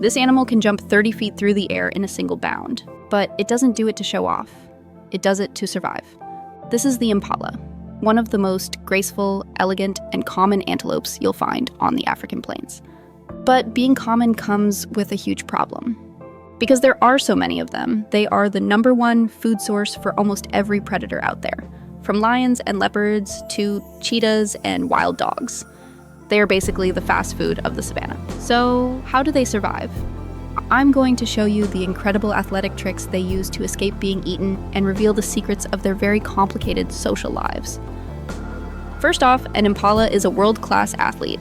This animal can jump 30 feet through the air in a single bound, but it doesn't do it to show off. It does it to survive. This is the impala, one of the most graceful, elegant, and common antelopes you'll find on the African plains. But being common comes with a huge problem. Because there are so many of them, they are the #1 food source for almost every predator out there, from lions and leopards to cheetahs and wild dogs. They are basically the fast food of the savannah. So how do they survive? I'm going to show you the incredible athletic tricks they use to escape being eaten and reveal the secrets of their very complicated social lives. First off, an impala is a world-class athlete.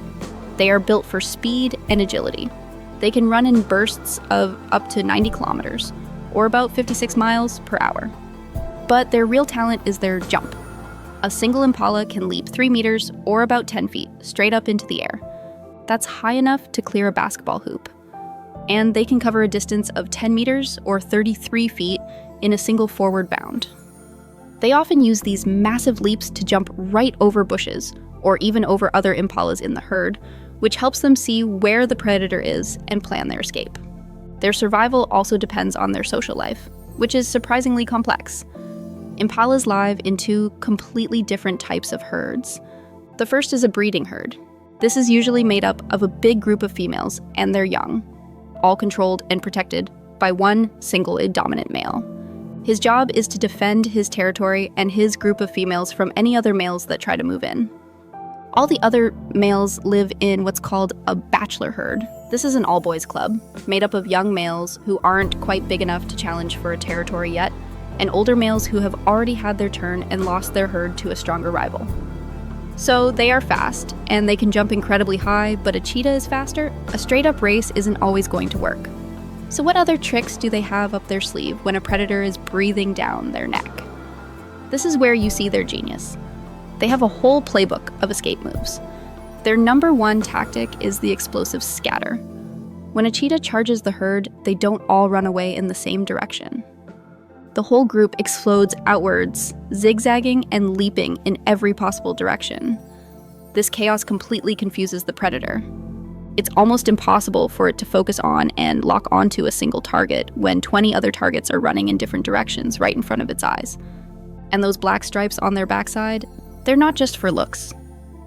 They are built for speed and agility. They can run in bursts of up to 90 kilometers, or about 56 miles per hour. But their real talent is their jump. A single impala can leap 3 meters, or about 10 feet, straight up into the air. That's high enough to clear a basketball hoop. And they can cover a distance of 10 meters, or 33 feet, in a single forward bound. They often use these massive leaps to jump right over bushes, or even over other impalas in the herd, which helps them see where the predator is and plan their escape. Their survival also depends on their social life, which is surprisingly complex. Impalas live in 2 completely different types of herds. The first is a breeding herd. This is usually made up of a big group of females and their young, all controlled and protected by one single dominant male. His job is to defend his territory and his group of females from any other males that try to move in. All the other males live in what's called a bachelor herd. This is an all-boys club, made up of young males who aren't quite big enough to challenge for a territory yet, and older males who have already had their turn and lost their herd to a stronger rival. So they are fast, and they can jump incredibly high, but a cheetah is faster. A straight-up race isn't always going to work. So what other tricks do they have up their sleeve when a predator is breathing down their neck? This is where you see their genius. They have a whole playbook of escape moves. Their #1 tactic is the explosive scatter. When a cheetah charges the herd, they don't all run away in the same direction. The whole group explodes outwards, zigzagging and leaping in every possible direction. This chaos completely confuses the predator. It's almost impossible for it to focus on and lock onto a single target when 20 other targets are running in different directions right in front of its eyes. And those black stripes on their backside, they're not just for looks.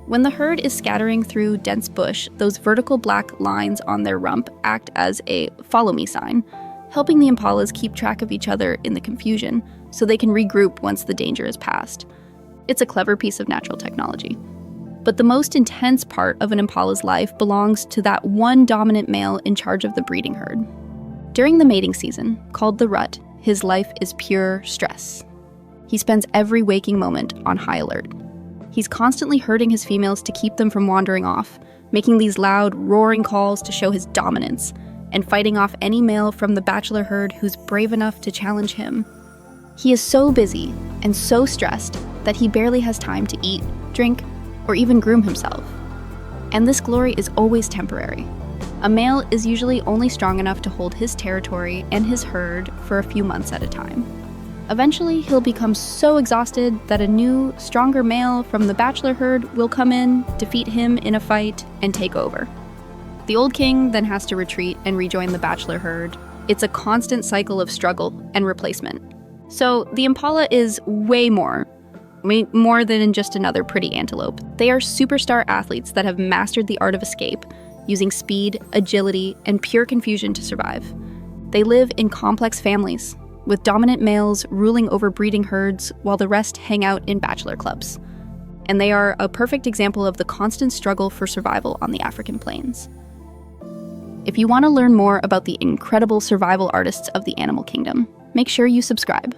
When the herd is scattering through dense bush, those vertical black lines on their rump act as a follow me sign, helping the impalas keep track of each other in the confusion so they can regroup once the danger is past. It's a clever piece of natural technology. But the most intense part of an impala's life belongs to that one dominant male in charge of the breeding herd. During the mating season, called the rut, his life is pure stress. He spends every waking moment on high alert. He's constantly herding his females to keep them from wandering off, making these loud, roaring calls to show his dominance, and fighting off any male from the bachelor herd who's brave enough to challenge him. He is so busy and so stressed that he barely has time to eat, drink, or even groom himself. And this glory is always temporary. A male is usually only strong enough to hold his territory and his herd for a few months at a time. Eventually, he'll become so exhausted that a new, stronger male from the bachelor herd will come in, defeat him in a fight, and take over. The old king then has to retreat and rejoin the bachelor herd. It's a constant cycle of struggle and replacement. So the impala is way more than just another pretty antelope. They are superstar athletes that have mastered the art of escape, using speed, agility, and pure confusion to survive. They live in complex families, with dominant males ruling over breeding herds while the rest hang out in bachelor clubs. And they are a perfect example of the constant struggle for survival on the African plains. If you want to learn more about the incredible survival artists of the animal kingdom, make sure you subscribe.